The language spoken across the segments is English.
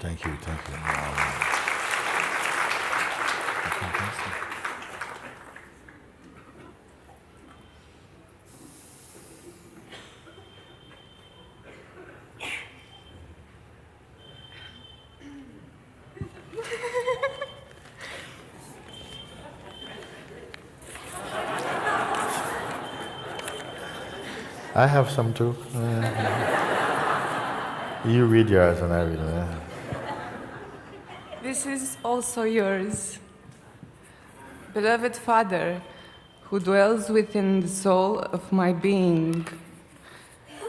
Thank you. I have some too. You read yours and I read mine. This is also yours. Beloved Father, who dwells within the soul of my being,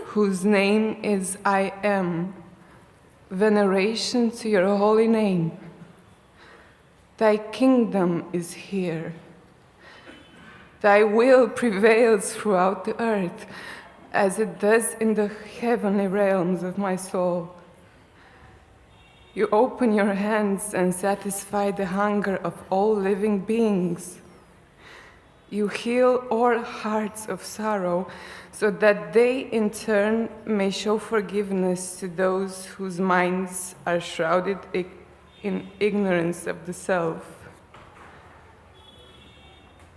whose name is I Am, veneration to your holy name. Thy kingdom is here. Thy will prevails throughout the earth, as it does in the heavenly realms of my soul. You open your hands and satisfy the hunger of all living beings. You heal all hearts of sorrow, so that they in turn may show forgiveness to those whose minds are shrouded in ignorance of the self.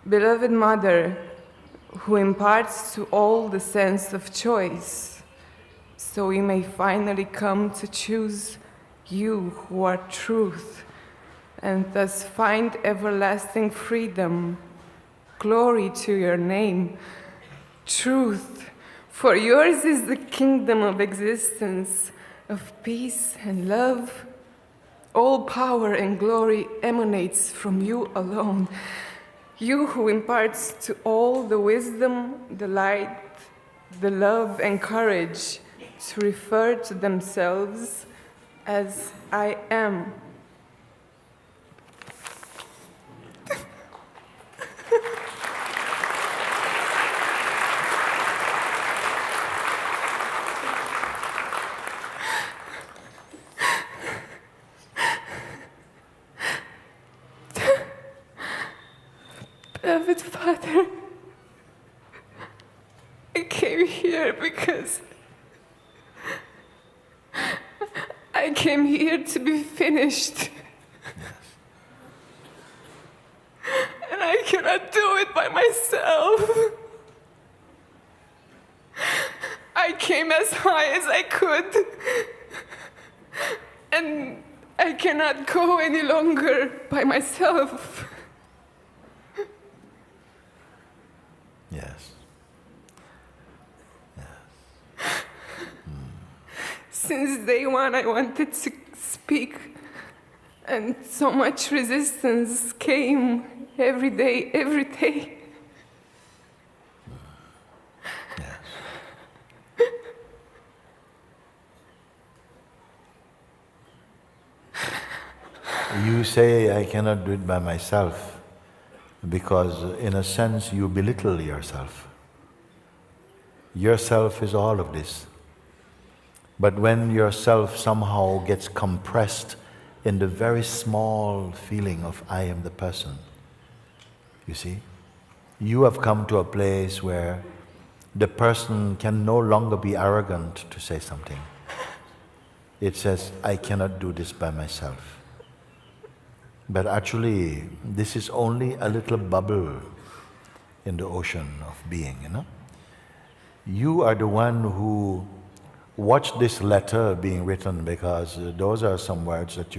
Beloved Mother, who imparts to all the sense of choice, so we may finally come to choose you who are truth, and thus find everlasting freedom. Glory to your name, truth, for yours is the kingdom of existence, of peace and love. All power and glory emanates from you alone. You who imparts to all the wisdom, the light, the love and courage to refer to themselves as I am. Beloved Father, I came here because I came here to be finished. And I cannot do it by myself. I came as high as I could. And I cannot go any longer by myself. Yes. Since day one, I wanted to speak, and so much resistance came every day. Yes. You say, I cannot do it by myself, because in a sense you belittle yourself. Yourself is all of this. But when yourself somehow gets compressed in the very small feeling of I am the person, you see, you have come to a place where the person can no longer be arrogant to say something. It says, I cannot do this by myself. But actually, this is only a little bubble in the ocean of being, you know. You are the one who watched this letter being written, because those are some words that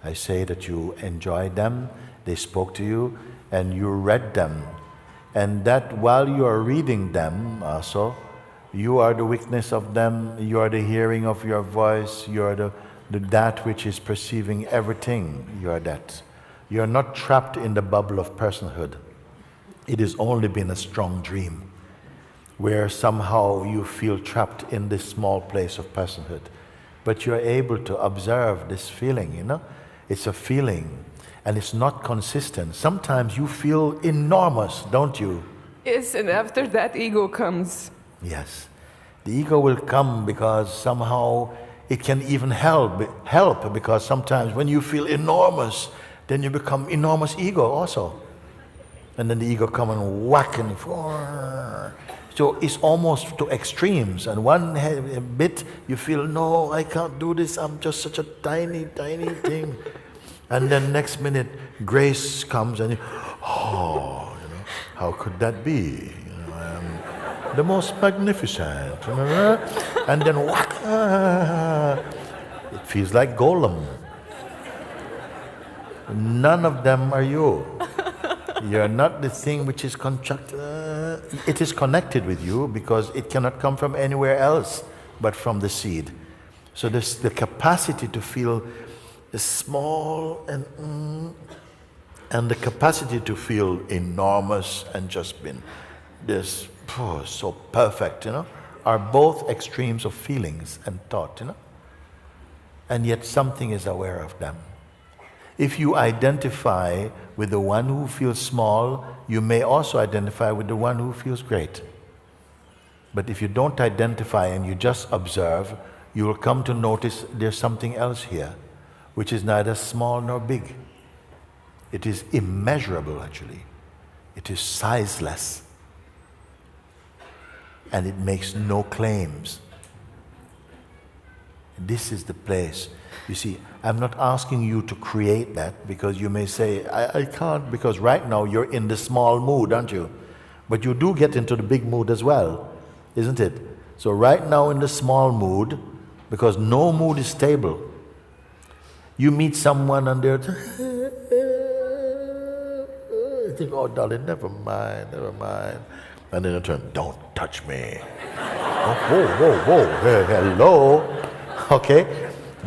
I say that you enjoyed them, they spoke to you, and you read them. And that while you are reading them also, you are the witness of them, you are the hearing of your voice, you are that which is perceiving everything, you are that. You are not trapped in the bubble of personhood. It has only been a strong dream, where somehow you feel trapped in this small place of personhood. But you're able to observe this feeling, you know? It's a feeling, and it's not consistent. Sometimes you feel enormous, don't you? Yes, and after that, ego comes. Yes. The ego will come because somehow it can even help, because sometimes when you feel enormous, then you become enormous ego also. And then the ego come and whack and So it's almost to extremes. And one bit you feel, no, I can't do this, I'm just such a tiny, tiny thing. And then next minute, grace comes and you, oh, how could that be? I'm the most magnificent. And then what? It feels like Golem. None of them are you. You're not the thing which is constructed. It is connected with you because it cannot come from anywhere else but from the seed. So there's the capacity to feel small and the capacity to feel enormous and just been this so perfect, are both extremes of feelings and thought, and yet something is aware of them. If you identify with the one who feels small, you may also identify with the one who feels great. But if you don't identify and you just observe, you will come to notice there's something else here, which is neither small nor big. It is immeasurable, actually. It is sizeless. And it makes no claims. This is the place. You see, I'm not asking you to create that, because you may say, I can't, because right now you're in the small mood, aren't you? But you do get into the big mood as well, isn't it? So right now in the small mood, because no mood is stable, you meet someone and they're you think, oh darling, never mind. And then you turn, don't touch me. Oh, whoa, hello. Okay?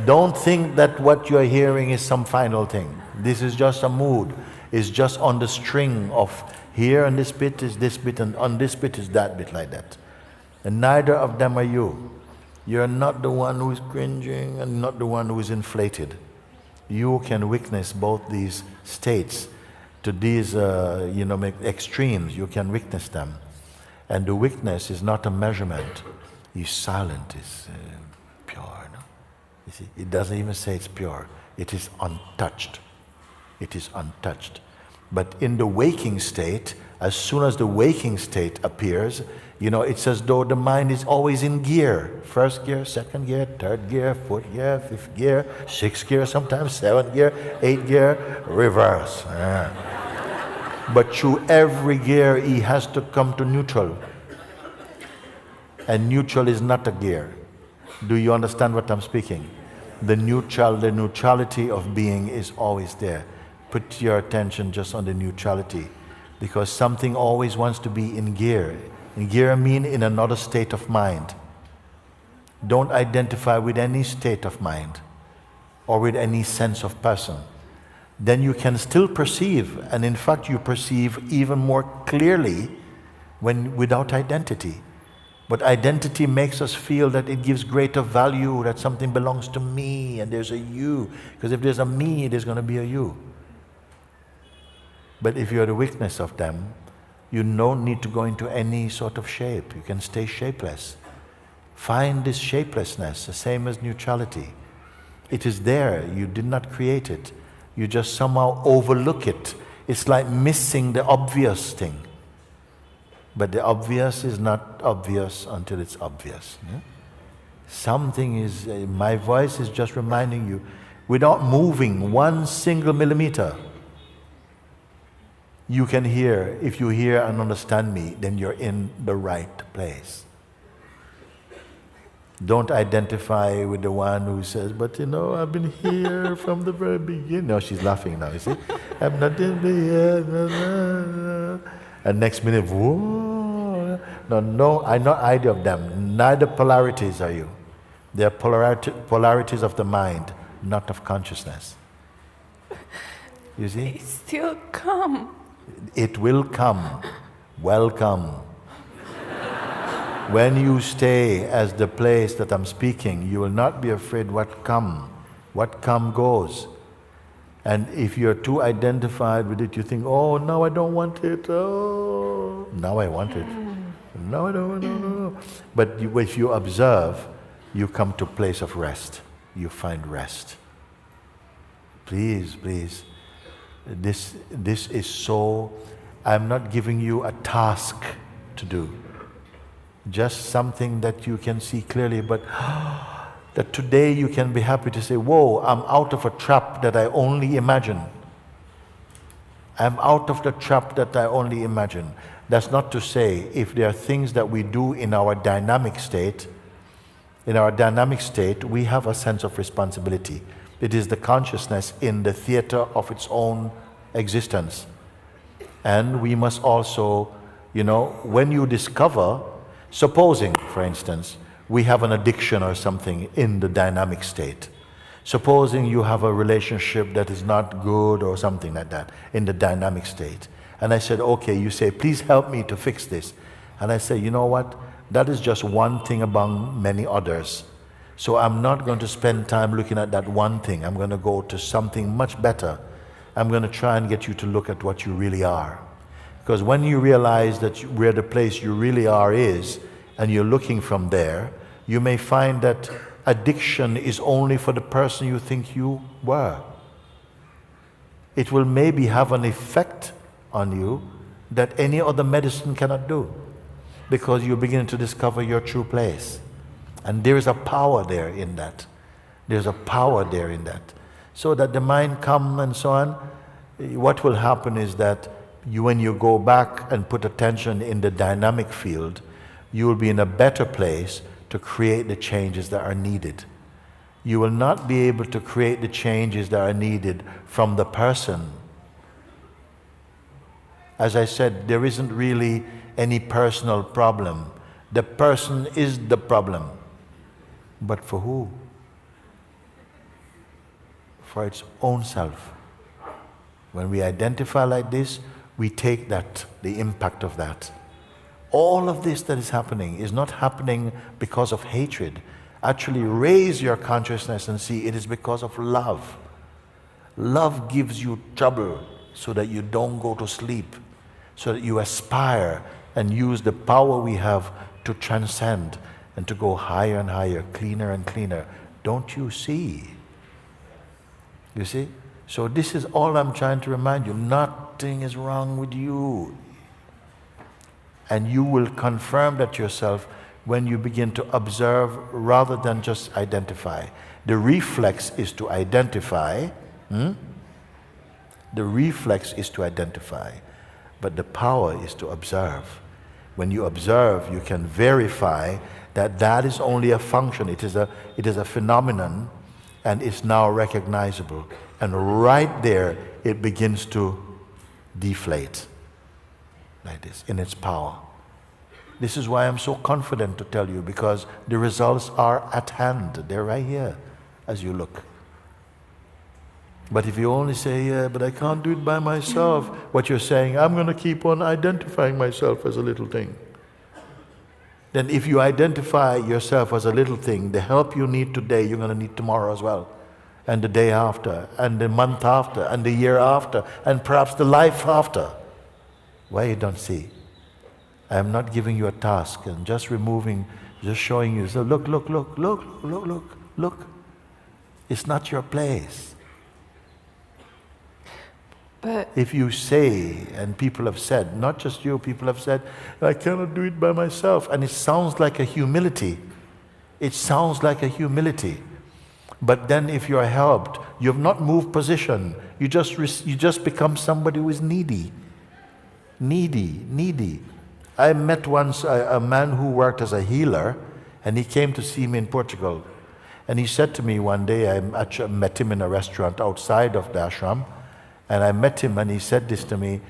Don't think that what you're hearing is some final thing. This is just a mood. It's just on the string of here and this bit is this bit and on this bit is that bit, like that. And neither of them are you. You're not the one who is cringing and not the one who is inflated. You can witness both these states to these extremes. You can witness them. And the witness is not a measurement. It's silent, it's pure. No? You see, it doesn't even say it's pure. It is untouched. It is untouched. But in the waking state, as soon as the waking state appears, it's as though the mind is always in gear. First gear, second gear, third gear, fourth gear, fifth gear, sixth gear, sometimes seventh gear, eighth gear, reverse. But through every gear, he has to come to neutral. And neutral is not a gear. Do you understand what I'm speaking? The neutrality of being is always there. Put your attention just on the neutrality, because something always wants to be in gear. In gear mean in another state of mind. Don't identify with any state of mind or with any sense of person. Then you can still perceive, and in fact you perceive even more clearly when without identity. But identity makes us feel that it gives greater value, that something belongs to me and there's a you. Because if there's a me, there's going to be a you. But if you're the witness of them, you don't need to go into any sort of shape. You can stay shapeless. Find this shapelessness, the same as neutrality. It is there. You did not create it. You just somehow overlook it. It's like missing the obvious thing. But the obvious is not obvious until it's obvious. Yeah? Something is, my voice is just reminding you, without moving 1 single millimeter, you can hear. If you hear and understand me, then you're in the right place. Don't identify with the one who says, but I've been here from the very beginning. No, she's laughing now, you see. I'm not in the air. And next minute, whoa. No, I'm not either of them. Neither polarities are you. They're polarities of the mind, not of consciousness. You see? They still come. It will come. Welcome. When you stay as the place that I'm speaking, you will not be afraid what come. What come goes. And if you're too identified with it, you think, oh, now I don't want it. Oh, now I want it. No, I don't. No. But if you observe, you come to a place of rest. You find rest. Please. This is so. I'm not giving you a task to do. just something that you can see clearly, but that today you can be happy to say, whoa, I'm out of a trap that I only imagine. I'm out of the trap that I only imagine. That's not to say if there are things that we do in our dynamic state, we have a sense of responsibility. It is the consciousness in the theater of its own existence. And we must also, when you discover, supposing, for instance, we have an addiction or something in the dynamic state. Supposing you have a relationship that is not good or something like that in the dynamic state. And I said, okay, you say, please help me to fix this. And I say, you know what? That is just one thing among many others. So I'm not going to spend time looking at that one thing. I'm going to go to something much better. I'm going to try and get you to look at what you really are. Because when you realize that where the place you really are is, and you're looking from there, you may find that addiction is only for the person you think you were. It will maybe have an effect on you that any other medicine cannot do, because you begin to discover your true place. And there is a power there in that. There's a power there in that. So that the mind come and so on, what will happen is that when you go back and put attention in the dynamic field, you will be in a better place to create the changes that are needed. You will not be able to create the changes that are needed from the person. As I said, there isn't really any personal problem. The person is the problem. But for who? For its own self. When we identify like this, we take that, the impact of that. All of this that is happening is not happening because of hatred. Actually raise your consciousness and see it is because of love. Love gives you trouble so that you don't go to sleep, so that you aspire and use the power we have to transcend and to go higher and higher, cleaner and cleaner. Don't you see? You see? So this is all I'm trying to remind you. Nothing is wrong with you. And you will confirm that yourself when you begin to observe rather than just identify. The reflex is to identify. The reflex is to identify. But the power is to observe. When you observe, you can verify that that is only a function. It is a phenomenon, and it's now recognizable. And right there, it begins to deflate. Like this, in its power. This is why I'm so confident to tell you, because the results are at hand. They're right here as you look. But if you only say, yeah, but I can't do it by myself, what you're saying, I'm going to keep on identifying myself as a little thing. Then if you identify yourself as a little thing, the help you need today, you're going to need tomorrow as well. And the day after, and the month after, and the year after, and perhaps the life after. Why you don't see? I am not giving you a task and just showing you. So look. It's not your place. But if you say, and people have said, not just you, people have said, I cannot do it by myself, and it sounds like a humility. It sounds like a humility. But then if you are helped, you have not moved position. You just become somebody who is needy. Needy. I met once a man who worked as a healer, and he came to see me in Portugal. And he said to me one day, I met him in a restaurant outside of the ashram, and I met him and he said this to me.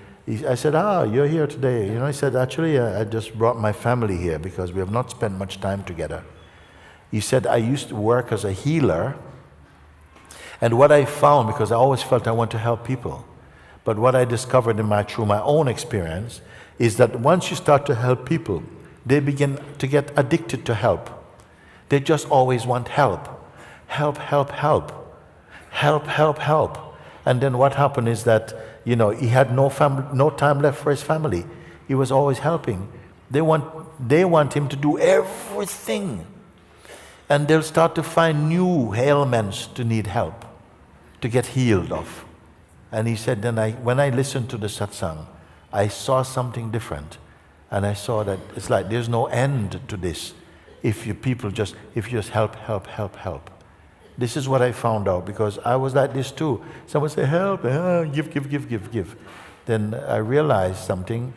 I said, you're here today. He said, actually, I just brought my family here because we have not spent much time together. He said, I used to work as a healer, and what I found, because I always felt I want to help people, but what I discovered through my own experience is that once you start to help people, they begin to get addicted to help. They just always want help. Help. And then what happened is that, he had no time left for his family. He was always helping. They want him to do everything. And they'll start to find new ailments to need help, to get healed of. And he said, when I listened to the satsang, I saw something different. And I saw that it's like there's no end to this if you just help. This is what I found out, because I was like this too. Someone say, help, give. Then I realized something,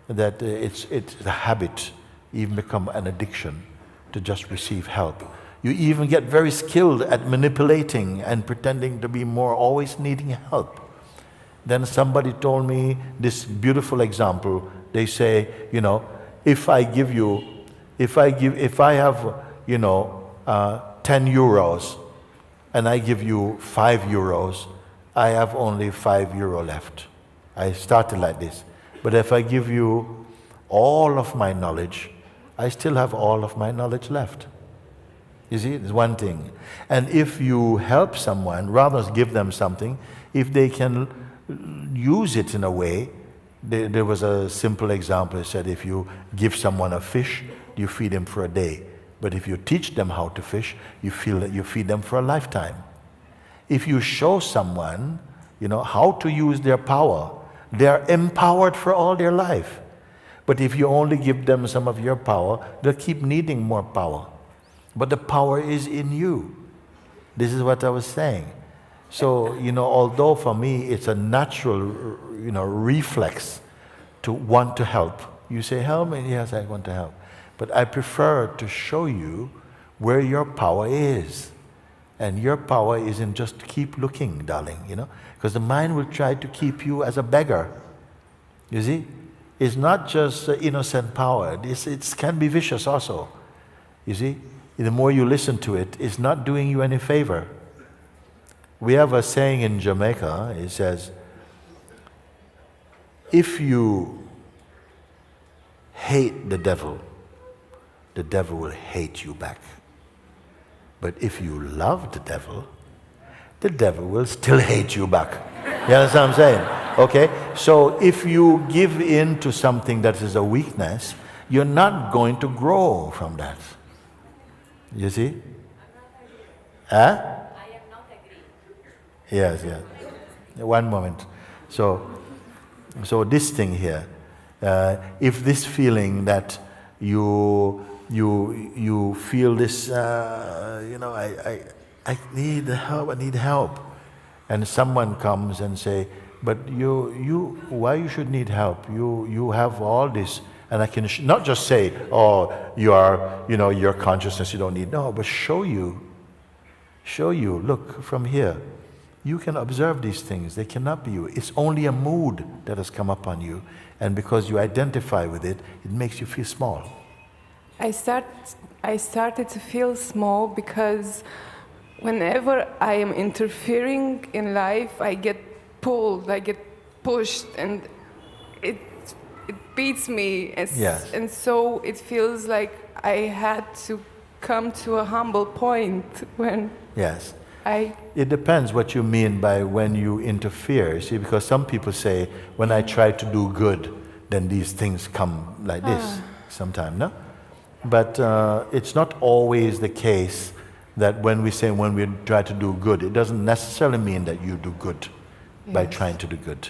that it's a habit, even become an addiction to just receive help. You even get very skilled at manipulating and pretending to be more, always needing help. Then somebody told me this beautiful example. They say, if I have, 10 euros and I give you 5 euros, I have only 5 euro left. I started like this. But if I give you all of my knowledge, I still have all of my knowledge left. You see, it's one thing. And if you help someone, rather than give them something, if they can use it in a way, there was a simple example. It said, if you give someone a fish, you feed him for a day. But if you teach them how to fish, you feed them for a lifetime. If you show someone, how to use their power, they're empowered for all their life. But if you only give them some of your power, they'll keep needing more power. But the power is in you. This is what I was saying. So, although for me it's a natural, reflex to want to help. You say, help me? Yes, I want to help. But I prefer to show you where your power is. And your power isn't just to keep looking, darling, because the mind will try to keep you as a beggar. You see? It's not just innocent power. It can be vicious also. You see? The more you listen to it, it's not doing you any favor. We have a saying in Jamaica. It says, if you hate the devil will hate you back. But if you love the devil will still hate you back. You understand what I'm saying? Okay? So if you give in to something that is a weakness, you're not going to grow from that. You see? Huh? I am not agree. Yes. One moment. So this thing here, if this feeling that you feel this, I need help, and someone comes and say, but why you should need help? You have all this. And I can not just say, oh, your consciousness, you don't need. No, but show you, look from here. You can observe these things. They cannot be you. It's only a mood that has come upon you. And because you identify with it, it makes you feel small. I started to feel small because whenever I am interfering in life, I get pulled, I get pushed, and it beats me, and so it feels like I had to come to a humble point when It depends what you mean by when you interfere, see, because some people say, when I try to do good, then these things come like this sometimes, no? But it's not always the case that when we try to do good, it doesn't necessarily mean that you do good by trying to do good.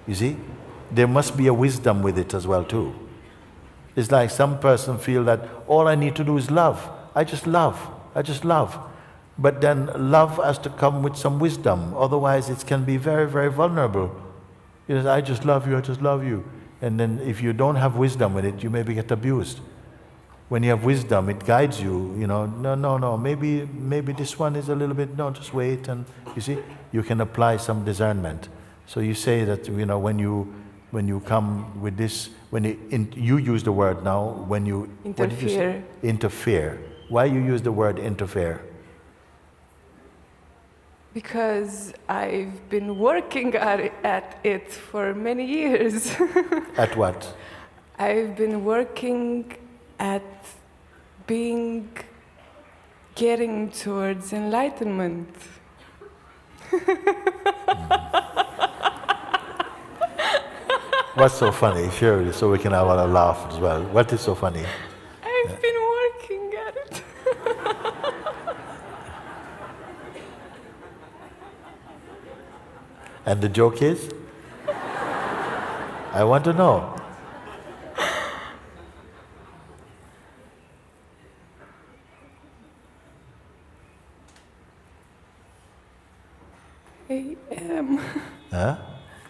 You see? There must be a wisdom with it as well too. It's like some person feel that all I need to do is love. I just love. But then love has to come with some wisdom. Otherwise it can be very, very vulnerable. I just love you. And then if you don't have wisdom with it, you maybe get abused. When you have wisdom, it guides you, no, maybe this one is a little bit, no, just wait, and you see, you can apply some discernment. So you say that, when you come with this, you use the word now, when you... Interfere. What did you say? Interfere. Why you use the word interfere? Because I've been working at it for many years. At what? I've been working at getting towards enlightenment. What's so funny? Share, so we can have a laugh as well. What is so funny? I've been working at it. And the joke is? I want to know. I am. Huh?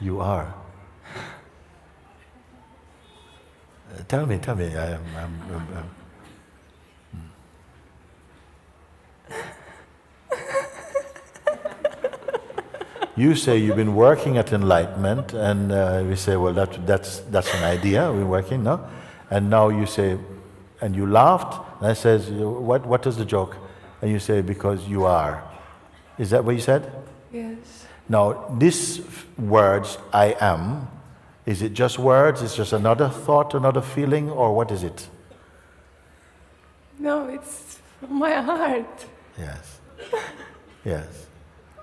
You are. Tell me. You say you've been working at enlightenment, and we say, well, that's an idea. We're working, no? And now you say, and you laughed. And I says, what is the joke? And you say, because you are. Is that what you said? Yes. Now, these words, I am, is it just words? Is it just another thought, another feeling, or what is it? No, it's from my heart. Yes. Yes.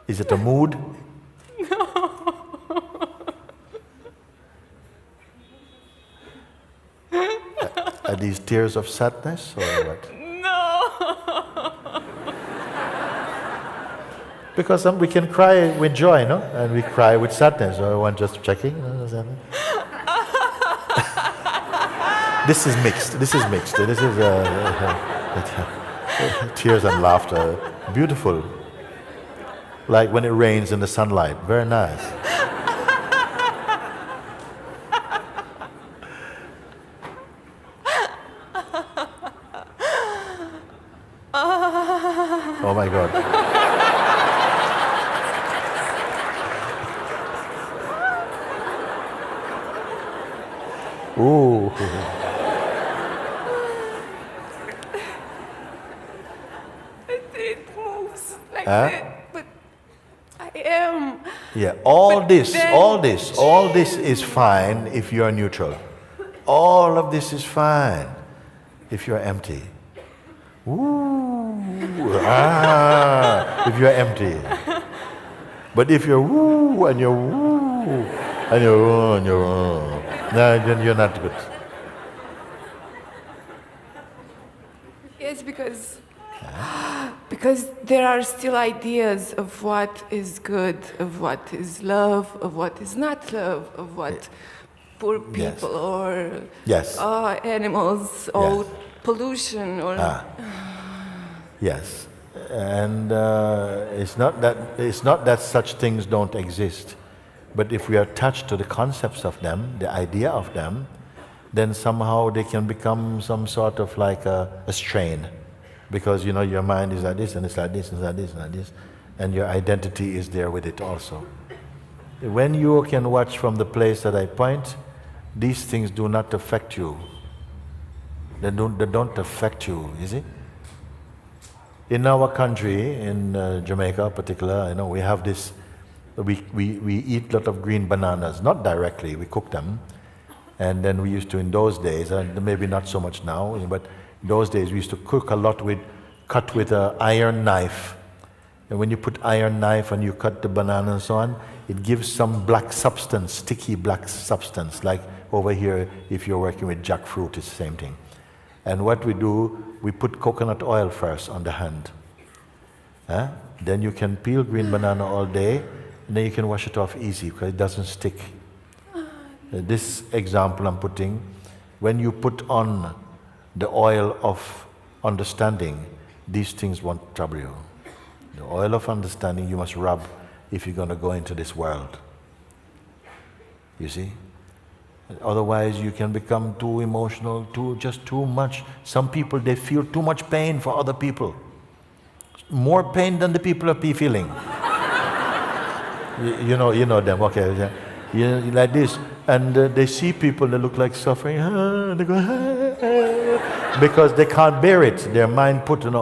Is it a mood? Are these tears of sadness or what? No. Because we can cry with joy, no? And we cry with sadness. Or one just checking. This is mixed. This is tears and laughter. Beautiful. Like when it rains in the sunlight. Very nice. Oh my God. Ooh. It moves like that, but I am. Yeah, all But this then- is fine if you're neutral. All of this is fine if you're empty. Ooh, if you're empty. But if you're woo and you're woo and you're woo and you're woo, no, then you're not good. Yes, because there are still ideas of what is good, of what is love, of what is not love, of what poor people or Yes. animals or Yes. pollution or Yes, and it's not that such things don't exist, but if we are attached to the concepts of them, the idea of them, then somehow they can become some sort of like a strain, because you know your mind is like this and it's like this and it's like this and like this, and your identity is there with it also. When you can watch from the place that I point, these things do not affect you. They don't affect you, you see? In our country, in Jamaica in particular, you know, we have this, we eat a lot of green bananas, not directly, we cook them. And then we used to, in those days, and maybe not so much now, but in those days we used to cook a lot cut with an iron knife. And when you put iron knife and you cut the banana and so on, it gives some black substance, sticky black substance, like over here, if you're working with jackfruit, it's the same thing. And what we do, we put coconut oil first on the hand. Then you can peel green banana all day, and then you can wash it off easy because it doesn't stick. This example I'm putting, when you put on the oil of understanding, these things won't trouble you. The oil of understanding you must rub if you're going to go into this world. You see? Otherwise you can become too emotional, just too much. Some people, they feel too much pain for other people. More pain than the people are feeling. you know them, okay. Yeah, like this. And they see people that look like suffering, they go, because they can't bear it. Their mind put in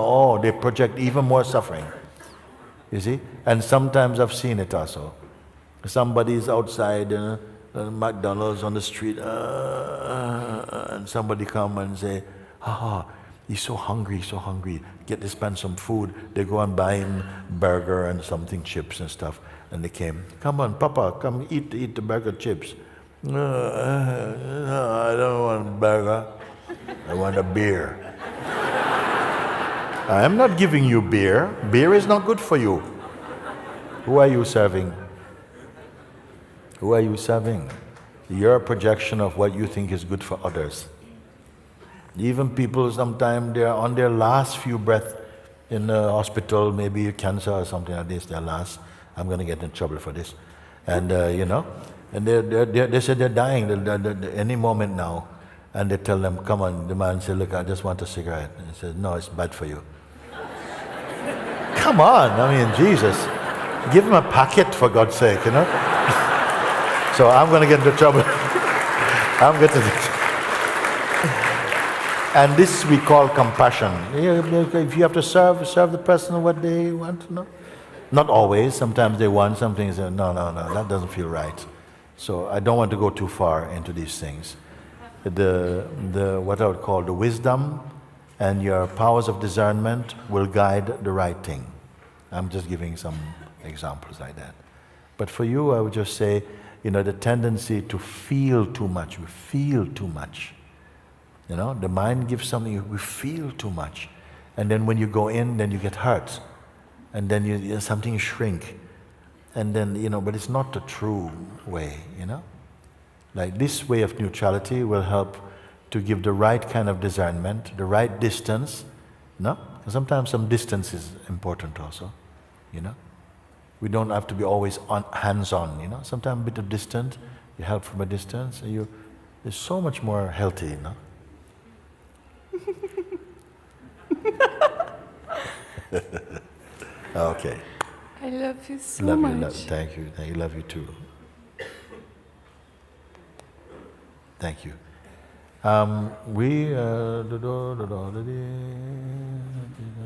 they project even more suffering. You see? And sometimes I've seen it also. Somebody's outside, McDonald's on the street, and somebody come and say, he's so hungry, get this man some food. They go and buy him burger and something, chips and stuff. And they came, come on, Papa, come eat the burger, chips. No, I don't want burger. I want a beer. I am not giving you beer. Beer is not good for you. Who are you serving? Who are you serving? You're a projection of what you think is good for others. Even people, sometimes they're on their last few breaths in the hospital, maybe cancer or something like this, their last, I'm going to get in trouble for this. And, you know, and they said they're dying any moment now. And they tell them, come on, the man said, look, I just want a cigarette. And he said, no, it's bad for you. Come on, I mean, Jesus. Give him a packet, for God's sake, you know. So I'm going to get into trouble. I'm going to. And this we call compassion. If you have to serve the person what they want, no. Not always. Sometimes they want something. Say, no, that doesn't feel right. So I don't want to go too far into these things. The what I would call the wisdom and your powers of discernment will guide the right thing. I'm just giving some examples like that. But for you, I would just say, you know, the tendency to feel too much. We feel too much. You know, the mind gives something, we feel too much. And then when you go in, then you get hurt. And then something shrink. And then, you know, but it's not the true way, you know. Like this way of neutrality will help to give the right kind of discernment, the right distance, no? Sometimes some distance is important also, you know. We don't have to be always hands-on, you know. Sometimes a bit of distance, you help from a distance, and it's so much more healthy, you know. Okay. I love you so Love much. you, thank you. I love you too. Thank you.